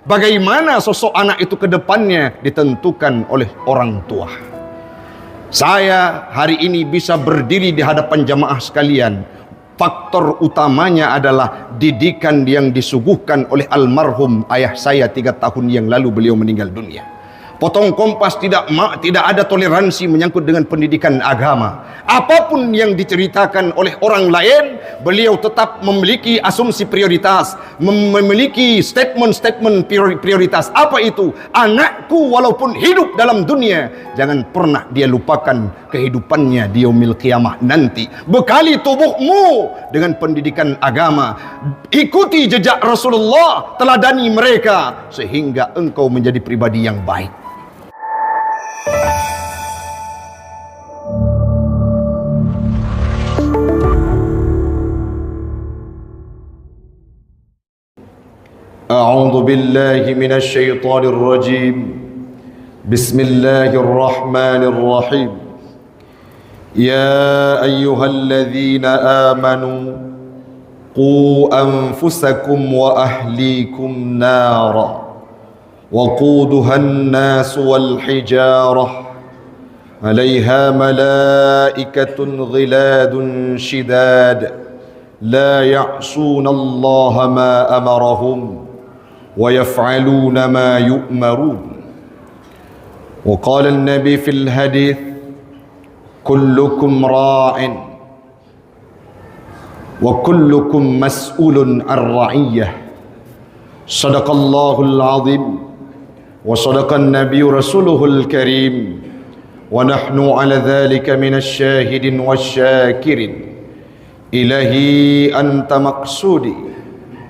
Bagaimana sosok anak itu ke depannya ditentukan oleh orang tua. Saya hari ini bisa berdiri di hadapan jamaah sekalian, faktor utamanya adalah didikan yang disuguhkan oleh almarhum ayah saya 3 tahun yang lalu. Beliau meninggal dunia. Potong Kompas tidak ada toleransi menyangkut dengan pendidikan agama. Apapun yang diceritakan oleh orang lain, beliau tetap memiliki asumsi prioritas, memiliki statement prioritas. Apa itu? Anakku walaupun hidup dalam dunia, jangan pernah dia lupakan kehidupannya di yaumil qiyamah nanti. Bekali tubuhmu dengan pendidikan agama. Ikuti jejak Rasulullah, teladani mereka sehingga engkau menjadi pribadi yang baik. أعوذ بالله من الشيطان الرجيم بسم الله الرحمن الرحيم يا أيها الذين آمنوا قوا أنفسكم وأهليكم نارا وقودها الناس والحجارة عليها ملائكة غلاد شداد لا يعصون الله ما أمرهم ويفعلون ما يؤمرون. وقال النبي في الحديث كلكم راع وكلكم مسؤول عن رعية. صدق الله العظيم وصدق النبي رسوله الكريم ونحن على ذلك من الشاهدين والشاكرين. إلهي أنت مقصودي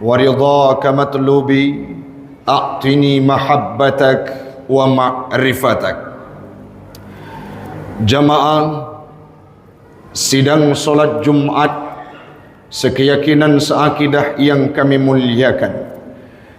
ورضاك مطلوبي أعطني محبتك ومعرفتك. Jamaah sidang solat Jumat sekeyakinan seakidah yang kami muliakan,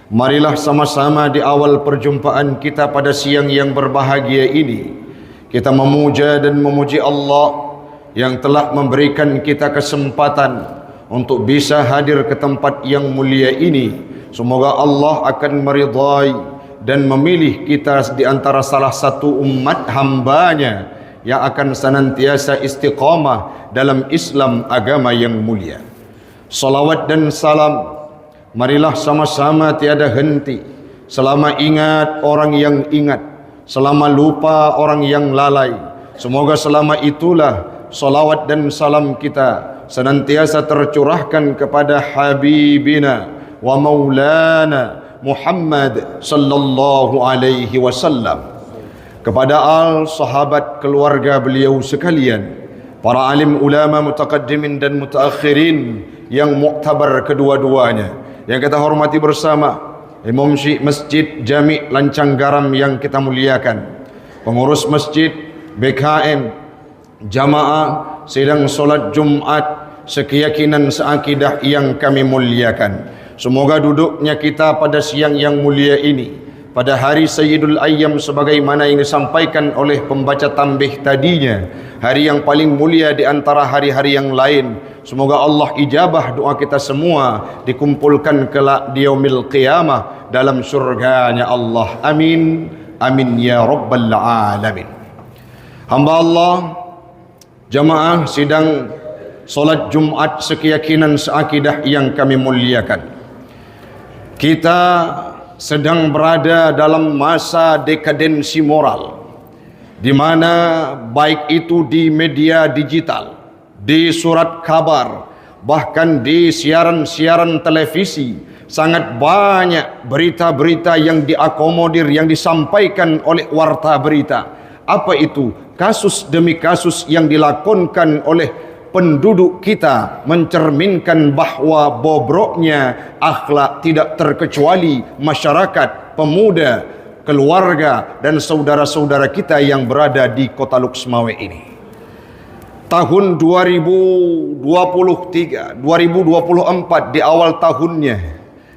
marilah sama-sama di awal perjumpaan kita pada siang yang berbahagia ini kita memuja dan memuji Allah yang telah memberikan kita kesempatan untuk bisa hadir ke tempat yang mulia ini. Semoga Allah akan meridai dan memilih kita di antara salah satu umat hambanya yang akan senantiasa istiqamah dalam Islam, agama yang mulia. Salawat dan salam marilah sama-sama tiada henti, selama ingat orang yang ingat, selama lupa orang yang lalai. Semoga selama itulah salawat dan salam kita senantiasa tercurahkan kepada Habibina wa Maulana Muhammad sallallahu alaihi wasallam, kepada al sahabat keluarga beliau sekalian, para alim ulama mutaqaddimin dan mutaakhirin yang muktabar kedua-duanya, yang kita hormati bersama Imam Syekh Masjid Jami' Lancang Garam yang kita muliakan, pengurus masjid, BKM, jamaah sidang solat Jumat sekeyakinan seakidah yang kami muliakan. Semoga duduknya kita pada siang yang mulia ini, pada hari Sayyidul Ayyam sebagaimana yang disampaikan oleh pembaca tambih tadinya, hari yang paling mulia di antara hari-hari yang lain. Semoga Allah ijabah doa kita semua, dikumpulkan kelak di yaumil qiyamah dalam surganya Allah. Amin, amin ya rabbal alamin. Hamba Allah, jamaah sidang solat Jumat sekeyakinan seakidah yang kami muliakan, kita sedang berada dalam masa dekadensi moral, di mana baik itu di media digital, di surat kabar, bahkan di siaran-siaran televisi, sangat banyak berita-berita yang diakomodir, yang disampaikan oleh warta berita. Apa itu? Kasus demi kasus yang dilakonkan oleh penduduk kita mencerminkan bahawa bobroknya akhlak tidak terkecuali masyarakat, pemuda, keluarga dan saudara-saudara kita yang berada di kota Luxmawe ini. Tahun 2023, 2024 di awal tahunnya,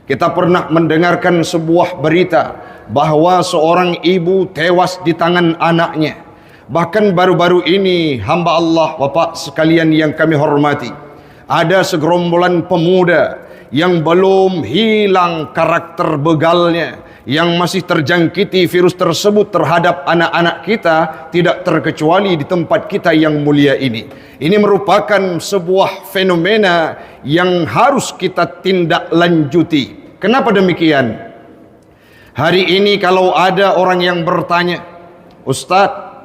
kita pernah mendengarkan sebuah berita bahawa seorang ibu tewas di tangan anaknya. Bahkan baru-baru ini, hamba Allah, bapak sekalian yang kami hormati, ada segerombolan pemuda yang belum hilang karakter begalnya, yang masih terjangkiti virus tersebut terhadap anak-anak kita, tidak terkecuali di tempat kita yang mulia ini. Ini merupakan sebuah fenomena yang harus kita tindak lanjuti. Kenapa demikian? Hari ini kalau ada orang yang bertanya, Ustadz,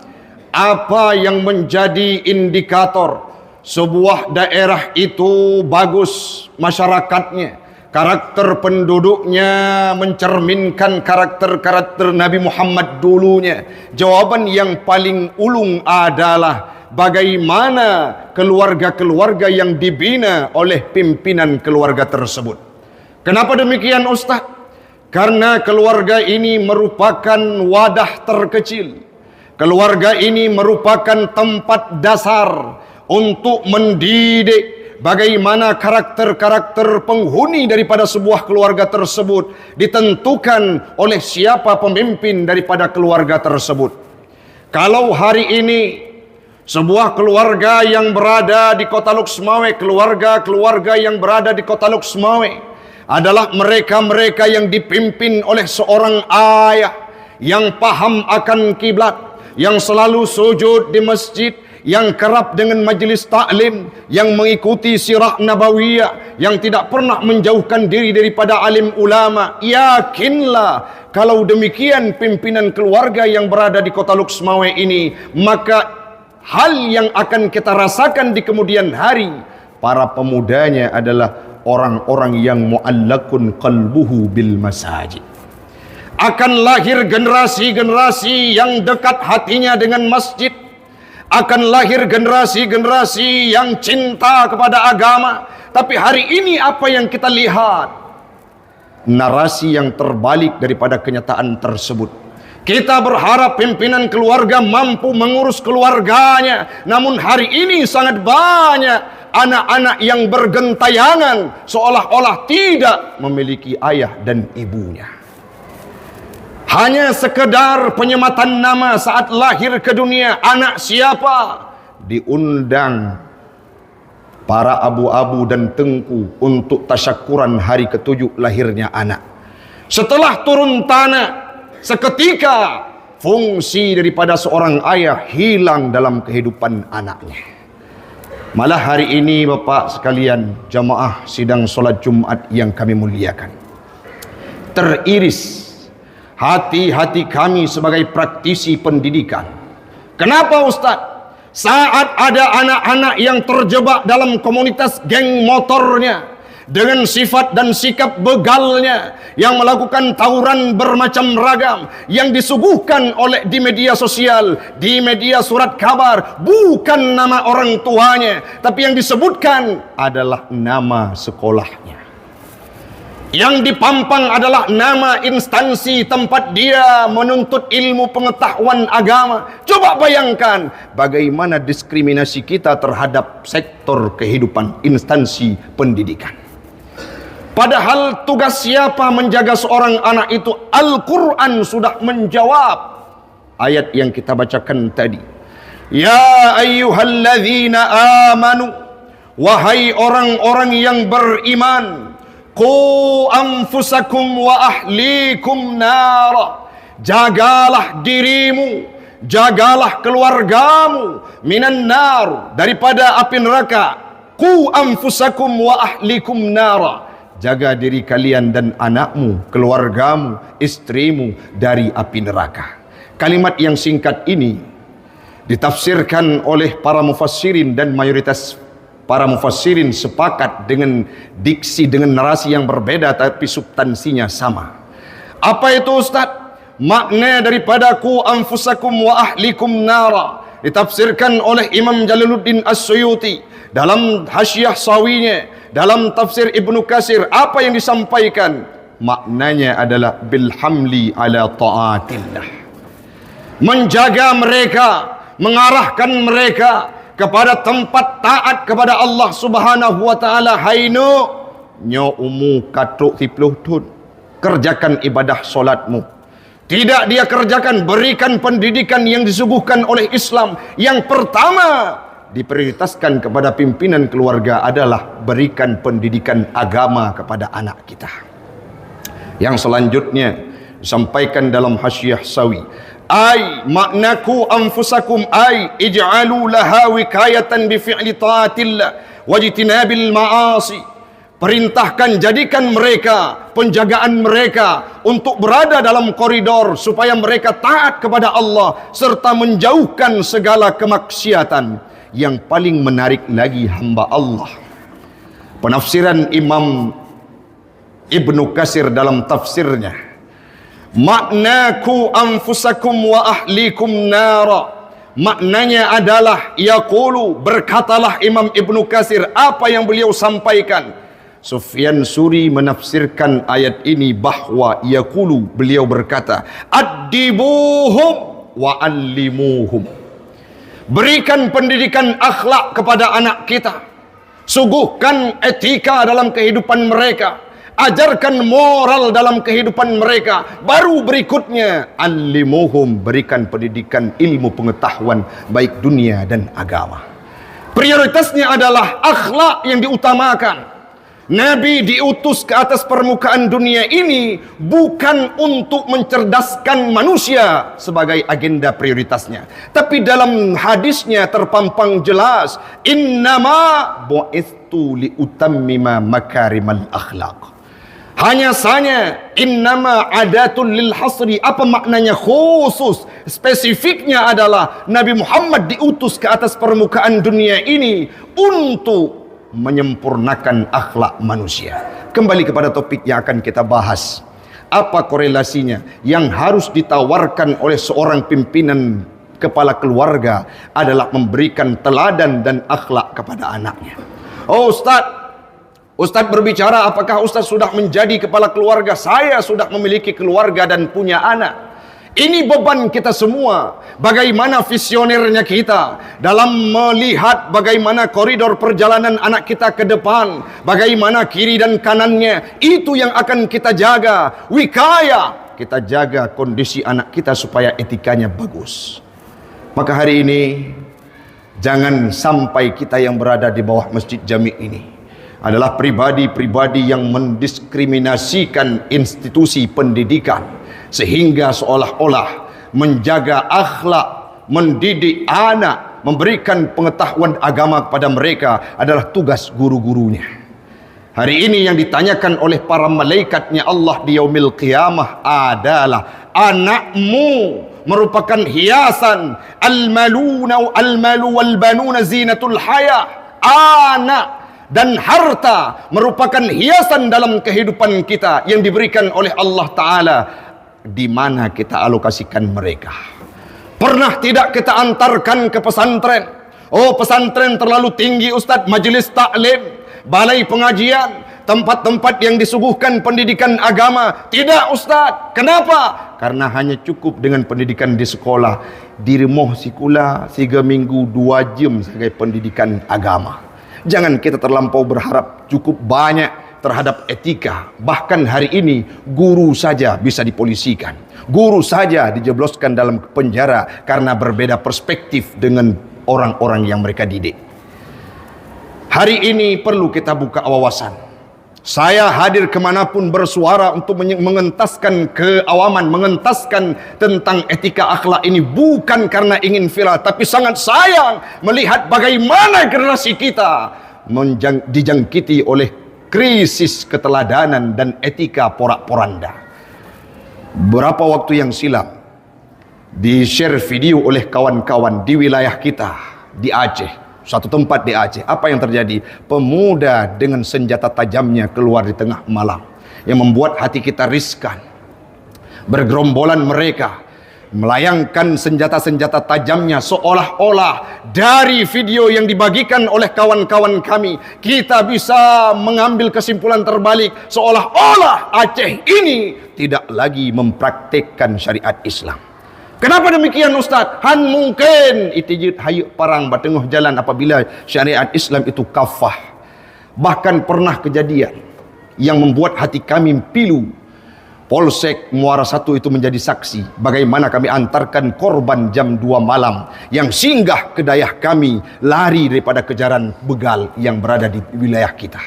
apa yang menjadi indikator sebuah daerah itu bagus masyarakatnya, karakter penduduknya mencerminkan karakter-karakter Nabi Muhammad dulunya? Jawaban yang paling ulung adalah bagaimana keluarga-keluarga yang dibina oleh pimpinan keluarga tersebut. Kenapa demikian Ustaz? Karena keluarga ini merupakan wadah terkecil. Keluarga ini merupakan tempat dasar untuk mendidik bagaimana karakter-karakter penghuni daripada sebuah keluarga tersebut ditentukan oleh siapa pemimpin daripada keluarga tersebut. Kalau hari ini sebuah keluarga yang berada di Kota Luxmawe, keluarga-keluarga yang berada di Kota Luxmawe adalah mereka-mereka yang dipimpin oleh seorang ayah yang paham akan kiblat, yang selalu sujud di masjid, yang kerap dengan majlis taklim, yang mengikuti sirah nabawiyah, yang tidak pernah menjauhkan diri daripada alim ulama. Yakinlah kalau demikian pimpinan keluarga yang berada di Kota Luxmawe ini, maka hal yang akan kita rasakan di kemudian hari, para pemudanya adalah orang-orang yang mu'allakun qalbuhu bil masajid. Akan lahir generasi-generasi yang dekat hatinya dengan masjid. Akan lahir generasi-generasi yang cinta kepada agama. Tapi hari ini apa yang kita lihat? Narasi yang terbalik daripada kenyataan tersebut. Kita berharap pimpinan keluarga mampu mengurus keluarganya, namun hari ini sangat banyak anak-anak yang bergentayangan seolah-olah tidak memiliki ayah dan ibunya. Hanya sekedar penyematan nama saat lahir ke dunia, anak siapa, diundang para abu-abu dan tengku untuk tasyakuran hari ke-7 lahirnya anak. Setelah turun tanah, seketika fungsi daripada seorang ayah hilang dalam kehidupan anaknya. Malah hari ini Bapak sekalian, jamaah sidang solat Jumat yang kami muliakan, teriris hati-hati kami sebagai praktisi pendidikan. Kenapa Ustaz? Saat ada anak-anak yang terjebak dalam komunitas geng motornya, dengan sifat dan sikap begalnya, yang melakukan tawuran bermacam ragam, yang disuguhkan oleh di media sosial, di media surat kabar, bukan nama orang tuanya, tapi yang disebutkan adalah nama sekolahnya. Yang dipampang adalah nama instansi tempat dia menuntut ilmu pengetahuan agama. Coba bayangkan bagaimana diskriminasi kita terhadap sektor kehidupan instansi pendidikan. Padahal tugas siapa menjaga seorang anak itu? Al-Quran sudah menjawab ayat yang kita bacakan tadi. Ya ayyuhalladzina amanu, wahai orang-orang yang beriman, qu anfusakum wa ahlikum nara, jagalah dirimu, jagalah keluargamu, minan nar, daripada api neraka. Qu anfusakum wa ahlikum nara, jaga diri kalian dan anakmu, keluargamu, istrimu dari api neraka. Kalimat yang singkat ini ditafsirkan oleh para mufassirin, dan mayoritas para mufassirin sepakat dengan diksi, dengan narasi yang berbeda tapi substansinya sama. Apa itu Ustaz? Makna daripada ku anfusakum wa ahlikum nara ditafsirkan oleh Imam Jalaluddin As-Suyuti dalam Hasyiah Sawinya, dalam tafsir Ibnu Katsir. Apa yang disampaikan? Maknanya adalah bilhamli ala ta'atillah, menjaga mereka, mengarahkan mereka kepada tempat taat kepada Allah Subhanahu wa taala. Hainu nyo umu katuk 30 tahun, kerjakan ibadah solatmu. Tidak dia kerjakan, berikan pendidikan yang disuguhkan oleh Islam. Yang pertama diprioritaskan kepada pimpinan keluarga adalah berikan pendidikan agama kepada anak kita. Yang selanjutnya Disampaikan dalam Hasyiah Sawi, ay maknaku anfusakum ay ij'alu laha wikayatan bi fi'li taatillah wajtinabil ma'asi. Perintahkan, jadikan mereka, penjagaan mereka untuk berada dalam koridor supaya mereka taat kepada Allah serta menjauhkan segala kemaksiatan. Yang paling menarik lagi hamba Allah, penafsiran Imam Ibnu Katsir dalam tafsirnya, maknaku anfusakum wa ahlikum nara, maknanya adalah yaqulu, berkatalah Imam Ibnu Katsir apa yang beliau sampaikan. Sufyan Suri menafsirkan ayat ini bahwa yaqulu, beliau berkata, addibuhum wa allimuhum. Berikan pendidikan akhlak kepada anak kita, suguhkan etika dalam kehidupan mereka, ajarkan moral dalam kehidupan mereka. Baru berikutnya allimuhum, berikan pendidikan ilmu pengetahuan baik dunia dan agama. Prioritasnya adalah akhlak yang diutamakan. Nabi diutus ke atas permukaan dunia ini bukan untuk mencerdaskan manusia sebagai agenda prioritasnya, tapi dalam hadisnya terpampang jelas, innama bu'istu liutammima makarimal akhlaq. Hanya saja innama adatul lil hasri. Apa maknanya khusus? Spesifiknya adalah Nabi Muhammad diutus ke atas permukaan dunia ini untuk menyempurnakan akhlak manusia. Kembali kepada topik yang akan kita bahas. Apa korelasinya? Yang harus ditawarkan oleh seorang pimpinan kepala keluarga adalah memberikan teladan dan akhlak kepada anaknya. Oh Ustaz berbicara apakah Ustaz sudah menjadi kepala keluarga? Saya sudah memiliki keluarga dan punya anak. Ini beban kita semua. Bagaimana visionernya kita dalam melihat bagaimana koridor perjalanan anak kita ke depan, bagaimana kiri dan kanannya. Itu yang akan kita jaga. Wikaya, kita jaga kondisi anak kita supaya etikanya bagus. Maka hari ini jangan sampai kita yang berada di bawah Masjid Jami' ini adalah pribadi-pribadi yang mendiskriminasikan institusi pendidikan sehingga seolah-olah menjaga akhlak, mendidik anak, memberikan pengetahuan agama kepada mereka adalah tugas guru-gurunya. Hari ini yang ditanyakan oleh para malaikatnya Allah di yaumil qiyamah adalah, anakmu merupakan hiasan, al-malu wal banuna zinatul haya. Anak dan harta merupakan hiasan dalam kehidupan kita yang diberikan oleh Allah Ta'ala. Di mana kita alokasikan mereka? Pernah tidak kita antarkan ke pesantren? Oh, pesantren terlalu tinggi Ustaz, majelis taklim, balai pengajian, tempat-tempat yang disuguhkan pendidikan agama. Tidak Ustaz. Kenapa? Karena hanya cukup dengan pendidikan di sekolah. Di rumah sikula 3 minggu 2 jam sebagai pendidikan agama. Jangan kita terlampau berharap cukup banyak terhadap etika. Bahkan hari ini guru saja bisa dipolisikan, guru saja dijebloskan dalam penjara karena berbeda perspektif dengan orang-orang yang mereka didik. Hari ini perlu kita buka wawasan. Saya hadir kemanapun bersuara untuk mengentaskan keawaman, mengentaskan tentang etika akhlak ini bukan karena ingin viral, tapi sangat sayang melihat bagaimana generasi kita dijangkiti oleh krisis keteladanan dan etika porak-poranda. Berapa waktu yang silam di-share video oleh kawan-kawan di wilayah kita, di Aceh, satu tempat di Aceh. Apa yang terjadi? Pemuda dengan senjata tajamnya keluar di tengah malam, yang membuat hati kita riskan. Bergerombolan mereka melayangkan senjata-senjata tajamnya, seolah-olah dari video yang dibagikan oleh kawan-kawan kami kita bisa mengambil kesimpulan terbalik, seolah-olah Aceh ini tidak lagi mempraktikkan syariat Islam. Kenapa demikian Ustaz? Han mungkin itijid hayuk parang batengah jalan apabila syariat Islam itu kafah. Bahkan pernah kejadian yang membuat hati kami pilu. Polsek Muara 1 itu menjadi saksi bagaimana kami antarkan korban jam 2 malam yang singgah ke dayah kami, lari daripada kejaran begal yang berada di wilayah kita.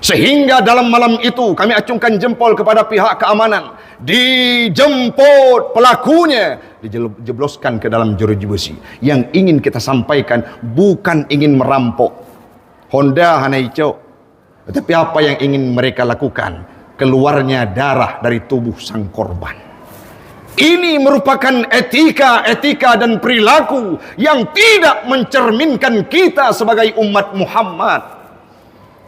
Sehingga dalam malam itu kami acungkan jempol kepada pihak keamanan. Dijemput pelakunya, dijebloskan ke dalam jeruji besi. Yang ingin kita sampaikan bukan ingin merampok Honda hana hijau, tetapi apa yang ingin mereka lakukan? Keluarnya darah dari tubuh sang korban. Ini merupakan etika dan perilaku yang tidak mencerminkan kita sebagai umat Muhammad.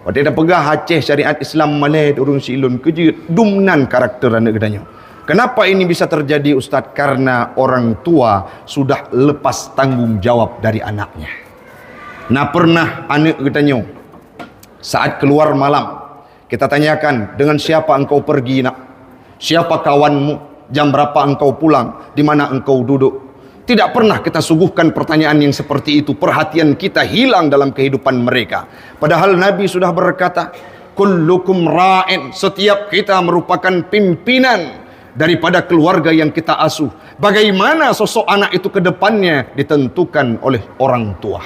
Pada dah pegah Aceh syariat Islam Malay urung silun kejut dumnan karakter anak gedanya. Kenapa ini bisa terjadi Ustaz? Karena orang tua sudah lepas tanggung jawab dari anaknya. Nah, pernah anak gedanya saat keluar malam kita tanyakan, dengan siapa engkau pergi nak? Siapa kawanmu? Jam berapa engkau pulang? Di mana engkau duduk? Tidak pernah kita suguhkan pertanyaan yang seperti itu. Perhatian kita hilang dalam kehidupan mereka. Padahal Nabi sudah berkata, kullukum ra'in, setiap kita merupakan pimpinan daripada keluarga yang kita asuh. Bagaimana sosok anak itu ke depannya ditentukan oleh orang tua.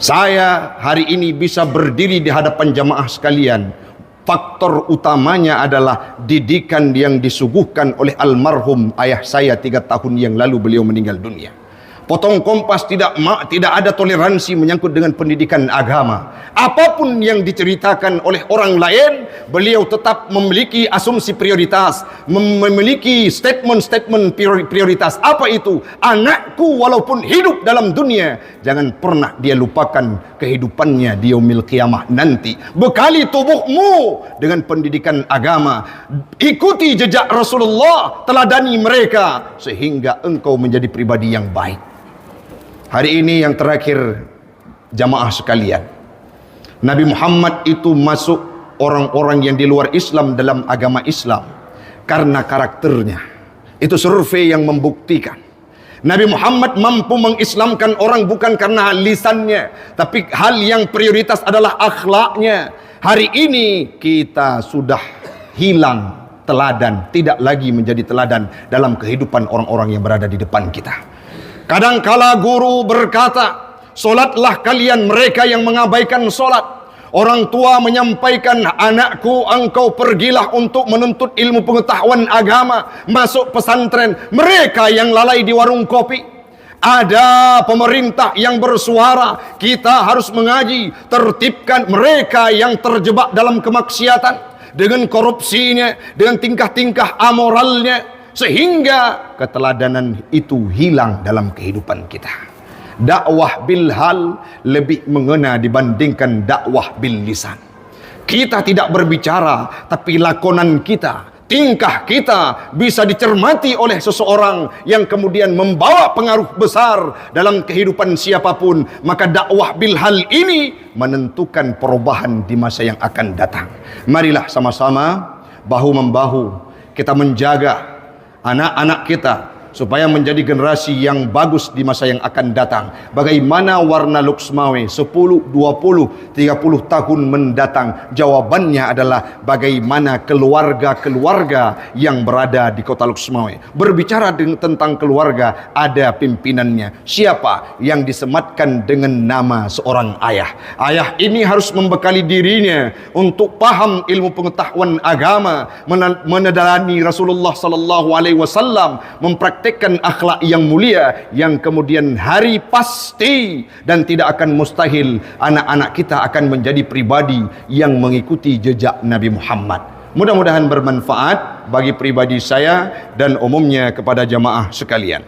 Saya hari ini bisa berdiri di hadapan jamaah sekalian, faktor utamanya adalah didikan yang disuguhkan oleh almarhum ayah saya 3 tahun yang lalu. Beliau meninggal dunia. Potong Kompas tidak ada toleransi menyangkut dengan pendidikan agama. Apapun yang diceritakan oleh orang lain, beliau tetap memiliki asumsi prioritas, memiliki statement prioritas. Apa itu? Anakku walaupun hidup dalam dunia, jangan pernah dia lupakan kehidupannya di yaumil qiyamah nanti. Bekali tubuhmu dengan pendidikan agama. Ikuti jejak Rasulullah, teladani mereka sehingga engkau menjadi pribadi yang baik. Hari ini yang terakhir, jamaah sekalian, Nabi Muhammad itu masuk orang-orang yang di luar Islam dalam agama Islam karena karakternya. Itu survei yang membuktikan Nabi Muhammad mampu mengislamkan orang bukan karena lisannya, tapi hal yang prioritas adalah akhlaknya. Hari ini kita sudah hilang teladan, tidak lagi menjadi teladan dalam kehidupan orang-orang yang berada di depan kita. Kadangkala guru berkata, solatlah kalian mereka yang mengabaikan solat. Orang tua menyampaikan, anakku engkau pergilah untuk menuntut ilmu pengetahuan agama, masuk pesantren. Mereka yang lalai di warung kopi. Ada pemerintah yang bersuara, kita harus mengaji, tertibkan mereka yang terjebak dalam kemaksiatan, dengan korupsinya, dengan tingkah-tingkah amoralnya, sehingga keteladanan itu hilang dalam kehidupan kita. Dakwah bil hal lebih mengena dibandingkan dakwah bil lisan. Kita tidak berbicara, tapi lakonan kita, tingkah kita bisa dicermati oleh seseorang yang kemudian membawa pengaruh besar dalam kehidupan siapapun. Maka dakwah bil hal ini menentukan perubahan di masa yang akan datang. Marilah sama-sama bahu-membahu kita menjaga anak-anak kita supaya menjadi generasi yang bagus di masa yang akan datang. Bagaimana warna Luxmawe 10, 20, 30 tahun mendatang? Jawabannya adalah bagaimana keluarga-keluarga yang berada di kota Luxmawe. Berbicara tentang keluarga, ada pimpinannya. Siapa yang disematkan dengan nama seorang ayah? Ayah ini harus membekali dirinya untuk paham ilmu pengetahuan agama, meneladani Rasulullah sallallahu alaihi wasallam, mempraktikkan akhlak yang mulia, yang kemudian hari pasti dan tidak akan mustahil anak-anak kita akan menjadi pribadi yang mengikuti jejak Nabi Muhammad. Mudah-mudahan bermanfaat bagi pribadi saya dan umumnya kepada jamaah sekalian.